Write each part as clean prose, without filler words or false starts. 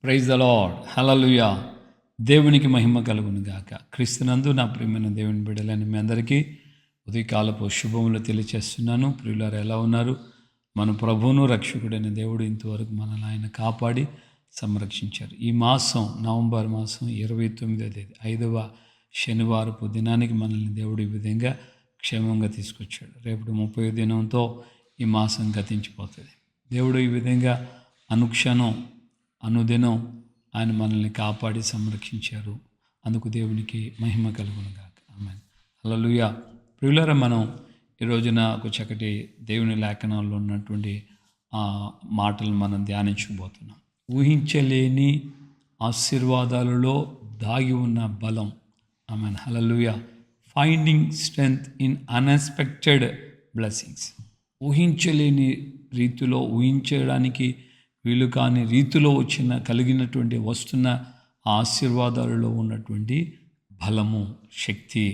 Praise the lord, హల్లెలూయా. దేవునికి మహిమ కలుగును గాక. క్రీస్తునందు నా ప్రియమైన దేవుని బిడ్డలని మీ అందరికీ ఉదయకాలపు శుభములు తెలియచేస్తున్నాను. ప్రియులారు ఎలా ఉన్నారు? మన ప్రభువును రక్షకుడైన దేవుడు ఇంతవరకు మనల్ని ఆయన కాపాడి సంరక్షించారు. ఈ మాసం నవంబర్ మాసం 29వ తేదీ 5వ శనివారపు దినానికి మనల్ని దేవుడు ఈ విధంగా క్షేమంగా తీసుకొచ్చాడు. రేపు 30వ దినంతో ఈ మాసం గతించిపోతుంది. దేవుడు ఈ విధంగా అనుక్షణం అనుదినం ఆయన మనల్ని కాపాడి సంరక్షించారు. అందుకు దేవునికి మహిమ కలుగును గాక. ఆమేన్. హల్లెలూయా. ప్రియులారా, మనం ఈ రోజున ఒక చక్కటి దేవుని లేఖనాల్లో ఉన్నటువంటి మాటలు మనం ధ్యానించబోతున్నాం. ఊహించలేని ఆశీర్వాదాలలో దాగి ఉన్న బలం. Amen. Hallelujah. Finding strength in unexpected blessings. ఊహించలేని రీతిలో, ఊహించడానికి వీలు కాని రీతిలో కలిగినటువంటి వస్తున్న ఆశీర్వాదాలలో ఉన్నటువంటి బలము, శక్తి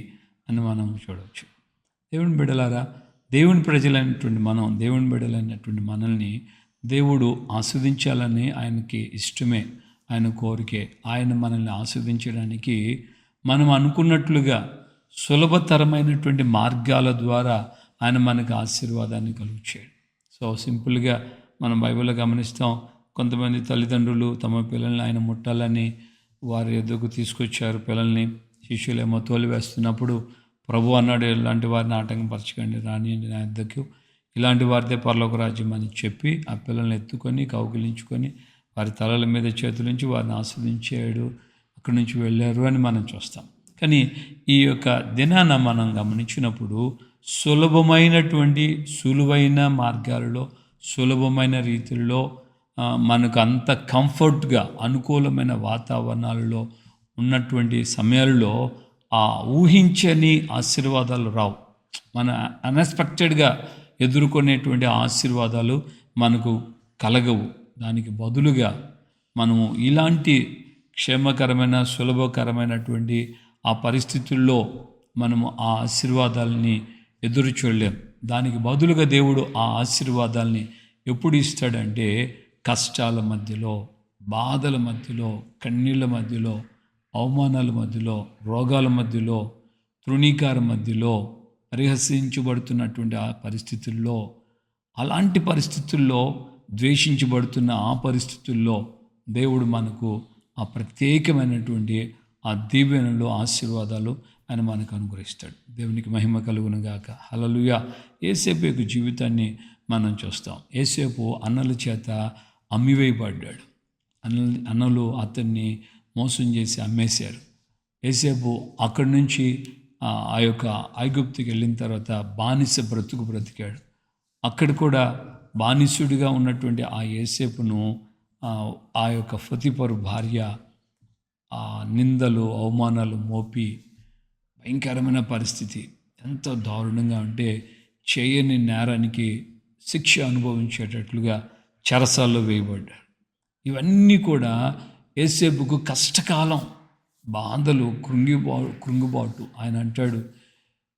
అని మనం చూడవచ్చు. దేవుని బిడ్డలారా, దేవుని ప్రజలైనటువంటి మనం, దేవుని బిడ్డలైనటువంటి మనల్ని దేవుడు ఆస్వాదించాలని ఆయనకి ఇష్టమే, ఆయన కోరికే. ఆయన మనల్ని ఆస్వాదించడానికి మనం అనుకున్నట్లుగా సులభతరమైనటువంటి మార్గాల ద్వారా ఆయన మనకు ఆశీర్వాదాన్ని కలుగుచాడు. సో సింపుల్గా మనం బైబిల్లో గమనిస్తాం, కొంతమంది తల్లిదండ్రులు తమ పిల్లల్ని ఆయన ముట్టాలని వారి ఎద్దుకు తీసుకొచ్చారు. పిల్లల్ని శిష్యులేమో తోలివేస్తున్నప్పుడు ప్రభు అన్నాడు, ఇలాంటి వారిని ఆటంకపరచకండి, రానియండి నా ఎద్దుకు, ఇలాంటి వారిదే పరలోక రాజ్యం అని చెప్పి ఆ పిల్లల్ని ఎత్తుకొని కౌగిలించుకొని వారి తలల మీద చేతులుంచి వారిని ఆస్వాదించాడు. అక్కడి నుంచి వెళ్ళారు అని మనం చూస్తాం. కానీ ఈ యొక్క దినాన మనం గమనించినప్పుడు సులువైన మార్గాలలో, సులభమైన రీతిలో, మనకు అంత కంఫర్ట్గా అనుకూలమైన వాతావరణాలలో ఉన్నటువంటి సమయాల్లో ఆ ఊహించని ఆశీర్వాదాలు రావు. మన అన్ఎక్స్పెక్టెడ్గా ఎదుర్కొనేటువంటి ఆశీర్వాదాలు మనకు కలగవు. దానికి బదులుగా మనము ఇలాంటి క్షేమకరమైన, సులభకరమైనటువంటి ఆ పరిస్థితుల్లో మనము ఆ ఆశీర్వాదాలని ఎదురు చూడలేం. దానికి బదులుగా దేవుడు ఆ ఆశీర్వాదాలని ఎప్పుడు ఇస్తాడంటే, కష్టాల మధ్యలో, బాధల మధ్యలో, కన్నీళ్ళ మధ్యలో, అవమానాల మధ్యలో, రోగాల మధ్యలో, తృణీకారం మధ్యలో, పరిహసించబడుతున్నటువంటి ఆ పరిస్థితుల్లో, అలాంటి పరిస్థితుల్లో, ద్వేషించబడుతున్న ఆ పరిస్థితుల్లో దేవుడు మనకు ఆ ప్రత్యేకమైనటువంటి ఆ దీవెనలు, ఆశీర్వాదాలు ఆయన మనకు అనుగ్రహిస్తాడు. దేవునికి మహిమ కలుగును గాక. హల్లెలూయా. యేసేపు యొక్క జీవితాన్ని మనం చూస్తాం. యేసేపు అన్నల చేత అమ్మివేయబడ్డాడు. అన్నలు అతన్ని మోసం చేసి అమ్మేశారు. యేసేపు అక్కడి నుంచి ఆ యొక్క ఐగుప్తుకి వెళ్ళిన తర్వాత బానిస బ్రతికాడు. అక్కడ కూడా బానిసుడిగా ఉన్నటువంటి ఆ యేసేపును ఆ యొక్క పొతిఫరు భార్య ఆ నిందలు, అవమానాలు మోపి భయంకరమైన పరిస్థితి, ఎంత దారుణంగా అంటే చేయని నేరానికి శిక్ష అనుభవించేటట్లుగా చెరసాల్లో వేయబడ్డాడు. ఇవన్నీ కూడా యేసేపుకు కష్టకాలం, బాధలు, కృంగుబాటు. ఆయన అంటాడు,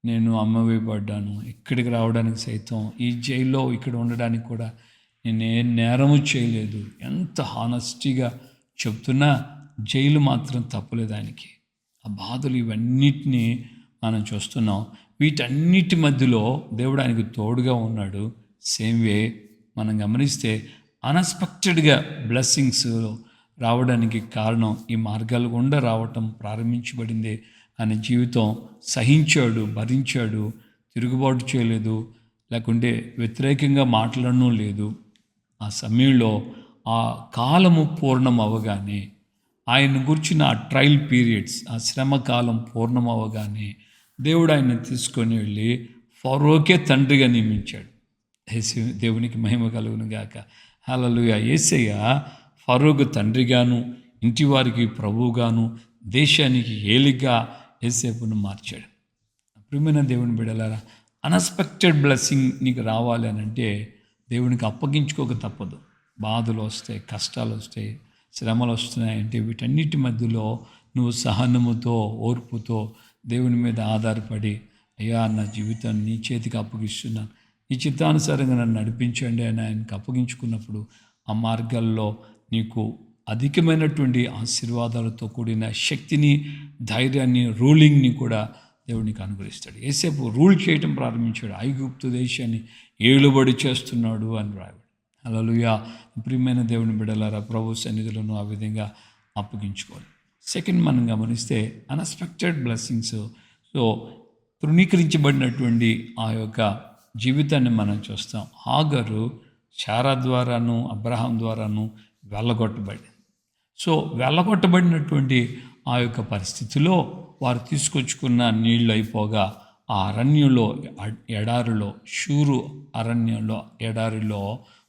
నేను అమ్మవేయబడ్డాను, ఇక్కడికి రావడానికి సైతం, ఈ జైల్లో ఇక్కడ ఉండడానికి కూడా నేను ఏ నేరము చేయలేదు. ఎంత హానెస్టీగా చెప్తున్నా జైలు మాత్రం తప్పలేదు ఆయనకి. ఆ బాధలు ఇవన్నిటినీ మనం చూస్తున్నాం. వీటన్నిటి మధ్యలో దేవుడు ఆయనకు తోడుగా ఉన్నాడు. సేమ్ వే మనం గమనిస్తే అన్ఎక్స్పెక్టెడ్గా బ్లెస్సింగ్స్ రావడానికి కారణం ఈ మార్గాలు గుండా రావటం ప్రారంభించబడింది. ఆయన జీవితం సహించాడు, భరించాడు, తిరుగుబాటు చేయలేదు, లేకుంటే వ్యతిరేకంగా మాట్లాడడం లేదు. ఆ సమయంలో ఆ కాలము పూర్ణం అవ్వగానే, ఆయన గురించిన ఆ ట్రయల్ పీరియడ్స్, ఆ శ్రమకాలం పూర్ణం అవ్వగానే దేవుడు ఆయన తీసుకొని వెళ్ళి ఫరోకే తండ్రిగా నియమించాడు. దేవునికి మహిమ కలుగును గాక. హల్లెలూయా. యేసయ్య ఫరోకు తండ్రిగాను, ఇంటివారికి ప్రభువుగాను, దేశానికి ఏలిగా యేసేపును మార్చాడు. ప్రియమైన దేవుని బిడ్డలారా, అన్ఎక్స్పెక్టెడ్ బ్లెస్సింగ్ నీకు రావాలి అని అంటే దేవునికి అప్పగించుకోక తప్పదు. బాధలు వస్తాయి, కష్టాలు వస్తాయి, శ్రమలు వస్తున్నాయంటే వీటన్నిటి మధ్యలో నువ్వు సహనముతో, ఓర్పుతో దేవుని మీద ఆధారపడి, అయ్యా నా జీవితాన్ని నీ చేతికి అప్పగిస్తున్నాను, నీ చిత్తానుసారంగా నన్ను నడిపించండి అని ఆయనకు అప్పగించుకున్నప్పుడు ఆ మార్గాల్లో నీకు అధికమైనటువంటి ఆశీర్వాదాలతో కూడిన శక్తిని, ధైర్యాన్ని, రూలింగ్ని కూడా దేవునికి అనుగ్రహిస్తాడు. యేసేపు రూల్ చేయటం ప్రారంభించాడు. ఐగుప్తు దేశాన్ని ఏలుబడి చేస్తున్నాడు అని రాయబడి. హల్లెలూయా. ప్రియమైన దేవుని బిడ్డలారా, ప్రభు సన్నిధులను ఆ విధంగా అప్పగించుకోవాలి. సెకండ్, మనం గమనిస్తే అన్ఎక్స్పెక్టెడ్ బ్లెస్సింగ్స్. సో తృణీకరించబడినటువంటి ఆ యొక్క జీవితాన్ని మనం చూస్తాం. హాగరు శారా ద్వారాను అబ్రహాం ద్వారాను వెళ్ళగొట్టబడింది. సో వెళ్ళగొట్టబడినటువంటి ఆ యొక్క పరిస్థితిలో వారు తీసుకొచ్చుకున్న నీళ్ళు అయిపోగా ఆ అరణ్యంలో, ఎడారిలో, షూరు అరణ్యంలో, ఎడారిలో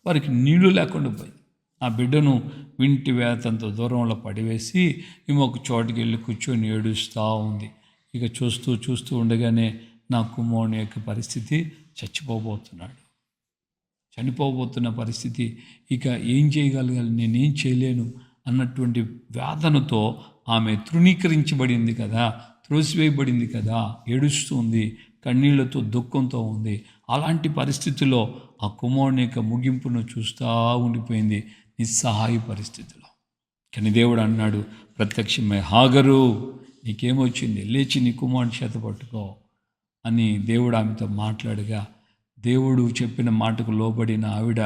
వారికి నీళ్లు లేకుండా పోయింది. ఆ బిడ్డను వింటి వేతంతో దూరంలో పడివేసి ఈమె ఒక చోటుకి వెళ్ళి కూర్చొని ఏడుస్తూ ఉంది. ఇక చూస్తూ ఉండగానే నా కుమారుని యొక్క పరిస్థితి చనిపోబోతున్న పరిస్థితి. ఇక ఏం చేయగలగాలి, నేనేం చేయలేను అన్నటువంటి వేదనతో ఆమె తృణీకరించబడింది కదా, త్రోసివేయబడింది కదా, ఏడుస్తుంది, కన్నీళ్లతో దుఃఖంతో ఉంది. అలాంటి పరిస్థితిలో ఆ కుమారుని యొక్క ముగింపును చూస్తూ ఉండిపోయింది, నిస్సహాయ పరిస్థితిలో. కానీ దేవుడు అన్నాడు ప్రత్యక్షమై, హాగరు నీకేమొచ్చింది, లేచి నీ కుమారుని చేత పట్టుకో అని దేవుడు ఆమెతో మాట్లాడగా, దేవుడు చెప్పిన మాటకు లోబడిన ఆవిడ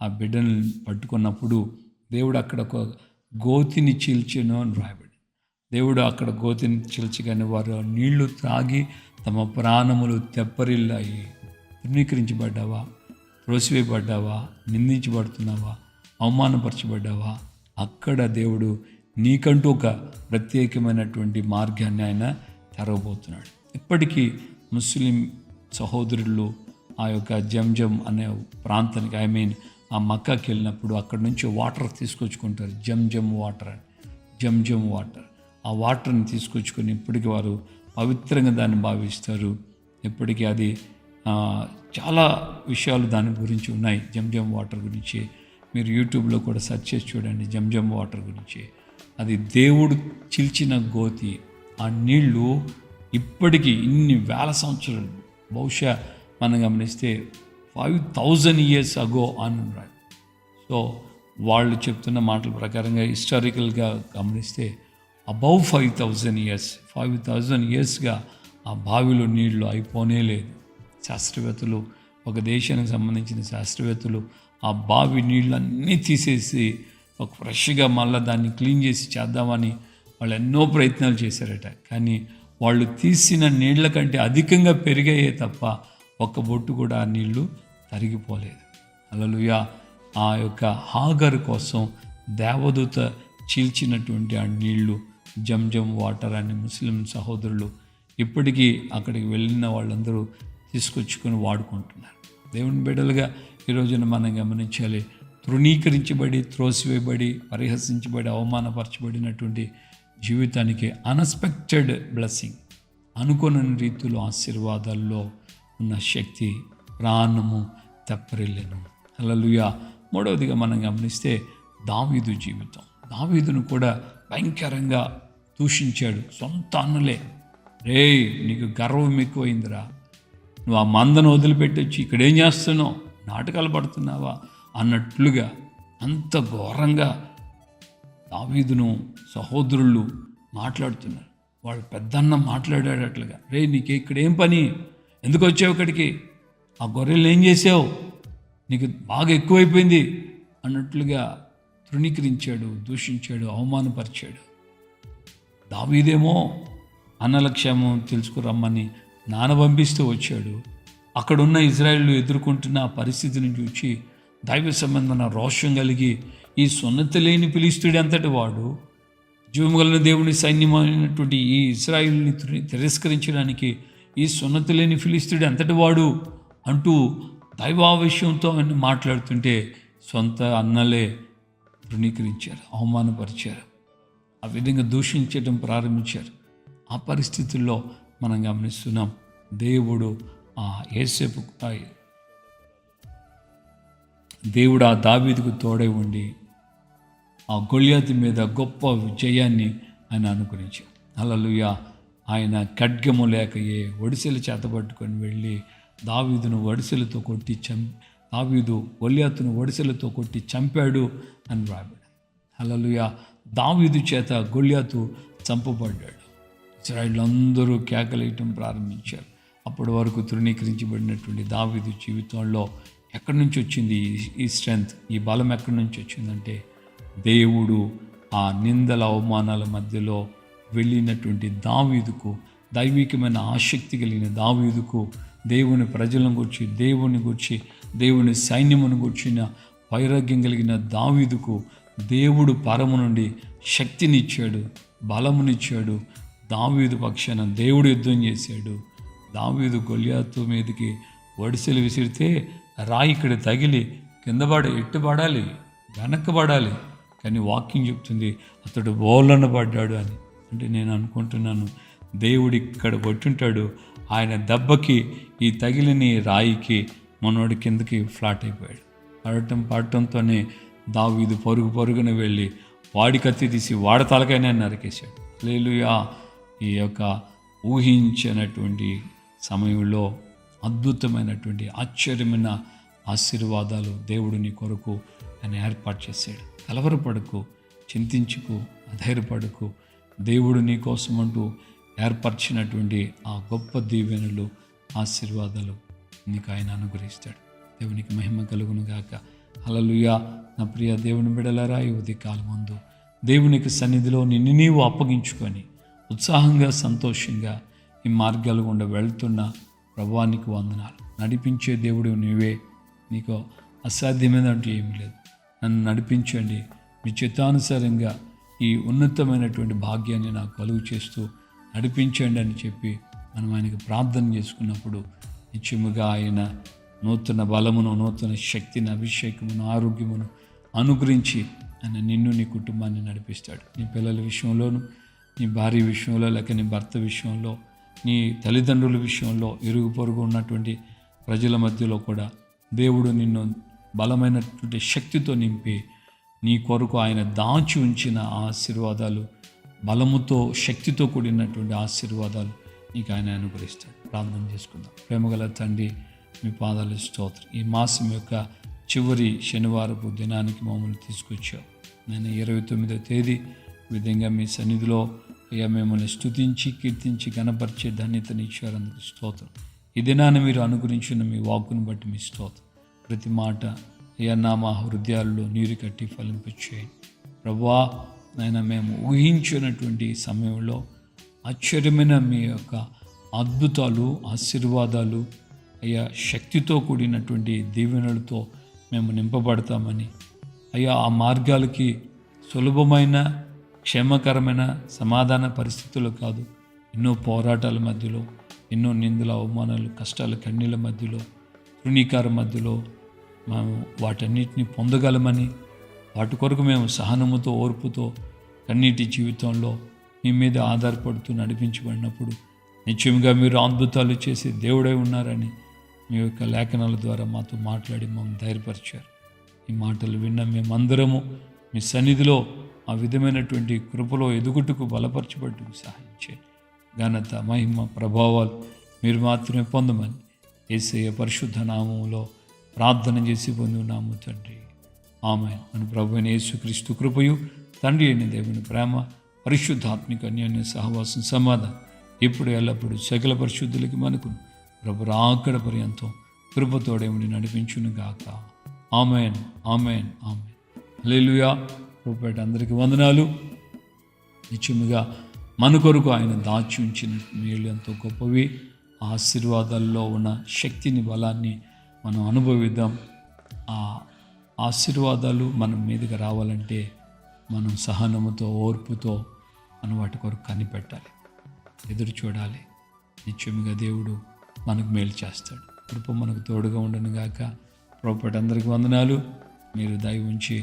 ఆ బిడ్డను పట్టుకున్నప్పుడు దేవుడు అక్కడ ఒక గోతిని చీల్చెను అని రాయబడి. దేవుడు అక్కడ గోతిని చీల్చగానే వారు నీళ్లు త్రాగి తమ ప్రాణములు తెప్పరిల్లాయి. తృణీకరించబడ్డావా, త్రోసివేయబడ్డావా, నిందించబడుతున్నావా, అవమానపరచబడ్డావా, అక్కడ దేవుడు నీకంటూ ఒక ప్రత్యేకమైనటువంటి మార్గాన్ని ఆయన తెరవబోతున్నాడు. ఇప్పటికీ ముస్లిం సహోదరులు ఆ యొక్క జంజం అనే ప్రాంతానికి, ఆ మక్కాకి వెళ్ళినప్పుడు అక్కడ నుంచి వాటర్ తీసుకొచ్చుకుంటారు. జంజం వాటర్. ఆ వాటర్ని తీసుకొచ్చుకొని ఇప్పటికీ వారు పవిత్రంగా దాన్ని భావిస్తారు. ఇప్పటికీ అది చాలా విషయాలు దాని గురించి ఉన్నాయి. జంజం వాటర్ గురించి మీరు యూట్యూబ్లో కూడా సెర్చ్ చేసి చూడండి. జంజం వాటర్ గురించి, అది దేవుడు చీల్చిన గోతి. ఆ నీళ్లు ఇప్పటికీ ఇన్ని వేల సంవత్సరాలు, బహుశా మనం గమనిస్తే 5000 years ago అని ఉన్నాడు. సో వాళ్ళు చెప్తున్న మాటల ప్రకారంగా హిస్టారికల్గా గమనిస్తే అబౌవ్ 5000 yearsగా ఆ బావిలో నీళ్లు అయిపోనే లేదు. శాస్త్రవేత్తలు, ఒక దేశానికి సంబంధించిన శాస్త్రవేత్తలు ఆ బావి నీళ్ళన్నీ తీసేసి ఒక ఫ్రెష్గా మళ్ళీ దాన్ని క్లీన్ చేసి చేద్దామని వాళ్ళు ఎన్నో ప్రయత్నాలు చేశారట. కానీ వాళ్ళు తీసిన నీళ్ల కంటే అధికంగా పెరిగాయే తప్ప ఒక్క బొట్టు కూడా ఆ నీళ్లు తరిగిపోలేదు. హల్లెలూయా. ఆ యొక్క హాగర్ కోసం దేవదూత చీల్చినటువంటి ఆ నీళ్లు జంజం వాటర్ అని ముస్లిం సహోదరులు ఇప్పటికీ అక్కడికి వెళ్ళిన వాళ్ళందరూ తీసుకొచ్చుకొని వాడుకుంటున్నారు. దేవుని బిడ్డలుగా ఈరోజున మనం గమనించాలి, తృణీకరించబడి, త్రోసివేయబడి, పరిహసించబడి, అవమానపరచబడినటువంటి జీవితానికి అన్ఎక్స్పెక్టెడ్ బ్లెస్సింగ్, అనుకోని రీతిలో ఆశీర్వాదాల్లో ఉన్న శక్తి, ప్రాణము తెప్పరిల్లెను. హల్లెలూయా. మూడవదిగా మనం గమనిస్తే దావీదు జీవితం. దావీదును కూడా భయంకరంగా దూషించాడు. సొంత అన్నలే, రేయ్ నీకు గర్వం ఎక్కువైందిరా, నువ్వు ఆ మందను వదిలిపెట్టి వచ్చి ఇక్కడేం చేస్తున్నావు, నాటకాలు పడుతున్నావా అన్నట్లుగా అంత ఘోరంగా దావీదును సహోదరులు మాట్లాడుతున్నారు. వాళ్ళు పెద్దన్న మాట్లాడేటట్లుగా, రే నీకు ఇక్కడేం పని, ఎందుకు వచ్చావు ఇక్కడికి, ఆ గొర్రెలు ఏం చేసావు, నీకు బాగా ఎక్కువైపోయింది అన్నట్లుగా తృణీకరించాడు, దూషించాడు, అవమానపరిచాడు. దావీదేమో అన్నల క్షేమం తెలుసుకురమ్మని నాన్న పంపిస్తూ వచ్చాడు. అక్కడున్న ఇజ్రాయేలు ఎదుర్కొంటున్న ఆ పరిస్థితిని చూసి దైవ సంబంధమైన రోషం కలిగి, ఈ సున్నతి లేని ఫిలిష్తీయుడు అంతటి వాడు, జీవముగల దేవుని సైన్యమైనటువంటి ఈ ఇజ్రాయేలుని తిరస్కరించడానికి ఈ సున్నతి లేని ఫిలిష్తీయుడు అంతటి వాడు అంటూ దైవావేశంతో అని మాట్లాడుతుంటే సొంత అన్నలే తృణీకరించారు, అవమానపరిచారు, ఆ విధంగా దూషించడం ప్రారంభించారు. ఆ పరిస్థితుల్లో మనం గమనిస్తున్నాం, దేవుడు దేవుడు ఆ దావీదుకు తోడై ఉండి ఆ గొల్యాతు మీద గొప్ప విజయాన్ని ఆయన అనుగ్రహించాడు. హల్లెలూయా. ఆయన ఖడ్గము లేకయే ఒడిసెలు చేతపట్టుకొని వెళ్ళి దావీదును ఒడిసెలతో కొట్టి దావీదు గొల్యాతును ఒడిసెలతో కొట్టి చంపాడు అని రాబడి. హల్లెలూయా. దావీదు చేత గొల్యాతు చంపబడ్డాడు. ఇశ్రాయేలు అందరూ కేకలేయటం ప్రారంభించారు. అప్పటి వరకు తృణీకరించబడినటువంటి దావీదు జీవితంలో ఎక్కడి నుంచి వచ్చింది ఈ స్ట్రెంగ్త్, ఈ బలం ఎక్కడి నుంచి వచ్చిందంటే దేవుడు ఆ నిందల అవమానాల మధ్యలో వెళ్ళినటువంటి దావీదుకు, దైవికమైన ఆసక్తి కలిగిన దావీదుకు, దేవుని ప్రజలను గూర్చి, దేవుని సైన్యమును గూర్చిన వైరాగ్యం కలిగిన దావీదుకు దేవుడు పరము నుండి శక్తినిచ్చాడు, బలమునిచ్చాడు. దావీదు పక్షాన దేవుడు యుద్ధం చేశాడు. దావీదు గొల్యాతు మీదకి వడిసెలు విసిరితే రాయి ఇక్కడ తగిలి కింద ఎట్టుపడాలి, వెనక్కబడాలి. కానీ వాక్యం చెప్తుంది అతడు బోలన పడ్డాడు అని. అంటే నేను అనుకుంటున్నాను, దేవుడు ఇక్కడ కొట్టుంటాడు, ఆయన దెబ్బకి ఈ తగిలిన రాయికి మనోడి కిందకి ఫ్లాట్ అయిపోయాడు. పడటంతోనే దావీదు పరుగున వెళ్ళి వాడి కత్తి తీసి వాడి తలకైనా నరికేశాడు. హల్లెలూయా. ఈ యొక్క ఊహించినటువంటి సమయంలో అద్భుతమైనటువంటి ఆశ్చర్యమైన ఆశీర్వాదాలు దేవుడు నీ కొరకు ఆయన ఏర్పాటు చేశాడు. కలవరపడకు, చింతించుకు, అధైర్యపడకు. దేవుడు నీ కోసం అంటూ ఏర్పరిచినటువంటి ఆ గొప్ప దీవెనలు, ఆశీర్వాదాలు నీకు ఆయన అనుగ్రహిస్తాడు. దేవునికి మహిమ కలుగును గాక. హల్లెలూయా. నా ప్రియ దేవుని బిడ్డలారా, ఈ ఉదయకాలం ముందు దేవునికి సన్నిధిలో నిన్ను నీవు అప్పగించుకొని ఉత్సాహంగా, సంతోషంగా ఈ మార్గాలు గుండా వెళ్తున్న ప్రభువానికి వందనాలు. నడిపించే దేవుడు నీవే, నీకు అసాధ్యమైనట్టు ఏమీ లేదు. నన్ను నడిపించండి, మీ చిత్తానుసారంగా ఈ ఉన్నతమైనటువంటి భాగ్యాన్ని నాకు కలుగు చేస్తూ నడిపించండి అని చెప్పి మనం ఆయనకు ప్రార్థన చేసుకున్నప్పుడు నిత్యముగా ఆయన నూతన బలమును, నూతన శక్తిని, అభిషేకమును, ఆరోగ్యమును అనుగ్రహించి ఆయన నిన్ను, నీ కుటుంబాన్ని నడిపిస్తాడు. నీ పిల్లల విషయంలోను, నీ భార్య విషయంలో, లేక నీ భర్త విషయంలో, నీ తల్లిదండ్రుల విషయంలో, ఇరుగు పొరుగు ఉన్నటువంటి ప్రజల మధ్యలో కూడా దేవుడు నిన్ను బలమైనటువంటి శక్తితో నింపి నీ కొరకు ఆయన దాచి ఉంచిన ఆశీర్వాదాలు, బలముతో, శక్తితో కూడినటువంటి ఆశీర్వాదాలు నీకు ఆయన అనుగ్రహిస్తాడు. ప్రార్థన చేసుకుందాం. ప్రేమగల తండ్రి, మీ పాదాలు స్తోత్రం. ఈ మాసం యొక్క చివరి శనివారపు దినానికి మమ్మల్ని తీసుకొచ్చావు. నేను 29వ తేదీ విధంగా మీ సన్నిధిలో అయ్యా మిమ్మల్ని స్తుతించి, కీర్తించి, గణపరిచే ధన్యతని ఇచ్చారు. అందుకు స్తోత్రం. ఈ దినాన్ని మీరు అనుగ్రహించిన మీ వాక్కును బట్టి మీ స్తోత్రం. ప్రతి మాట అయ్యా మా హృదయాల్లో నీరు కట్టి ఫలింపచేయండి ప్రభువా. నాయన మేము ఊహించినటువంటి సమయంలో ఆశ్చర్యమైన మీ యొక్క అద్భుతాలు, ఆశీర్వాదాలు, అయ్యా శక్తితో కూడినటువంటి దీవెనలతో మేము నింపబడతామని, అయ్యా ఆ మార్గాలకి సులభమైన, క్షేమకరమైన సమాధాన పరిస్థితులు కాదు, ఎన్నో పోరాటాల మధ్యలో, ఎన్నో నిందల, అవమానాలు, కష్టాల, కన్నీళ్ళ మధ్యలో, తృణీకారం మధ్యలో మేము వాటన్నిటిని పొందగలమని, వాటి కొరకు మేము సహనముతో, ఓర్పుతో, కన్నీటి జీవితంలో మీ మీద ఆధారపడుతూ నడిపించబడినప్పుడు నిశ్చయంగా మీరు అద్భుతాలు చేసి దేవుడై ఉన్నారని మీ యొక్క లేఖనాల ద్వారా మాతో మాట్లాడి మమ్మల్ని ధైర్యపరిచారు. ఈ మాటలు విన్న మేమందరము మీ సన్నిధిలో ఆ విధమైనటువంటి కృపలో ఎదుగుటకు, బలపరచబట్టుకు సహాయం చేయండి. ఘనత, మహిమ, ప్రభావాలు మీరు మాత్రమే పొందమని యేసయ్య పరిశుద్ధ నామములో ప్రార్థన చేసి పొంది ఉన్నాము తండ్రి. ఆమేన్. మన ప్రభువైన యేసుక్రీస్తు కృపయు, తండ్రి అయిన దేవుని ప్రేమ, పరిశుద్ధాత్మిక అన్యోన్య సహవాసం, సమాధానం ఇప్పుడు ఎల్లప్పుడూ సకల పరిశుద్ధులకి మనకు ప్రభు రాకడ పర్యంతం కృపతోడేమిటి నడిపించును గాక. ఆమేన్, ఆమేన్, ఆమేన్. హల్లెలూయా. ప్రభుపేట అందరికీ వందనాలు. నిత్యముగా మన కొరకు ఆయన దాచి ఉంచిన మేలు ఎంతో గొప్పవి. ఆశీర్వాదాల్లో ఉన్న శక్తిని, బలాన్ని మనం అనుభవిద్దాం. ఆ ఆశీర్వాదాలు మన మీదకి రావాలంటే మనం సహనముతో, ఓర్పుతో మనం వాటి కొరకు కనిపెట్టాలి, ఎదురు చూడాలి. నిత్యముగా దేవుడు మనకు మేలు చేస్తాడు. కృప మనకు తోడుగా ఉండను గాక. ప్రభుపేట అందరికీ వందనాలు. మీరు దయ ఉంచి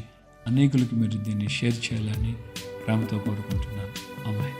అనేకులకు మీరు దీన్ని షేర్ చేయాలని ప్రేమతో కోరుకుంటున్నాను. ఆమేన్.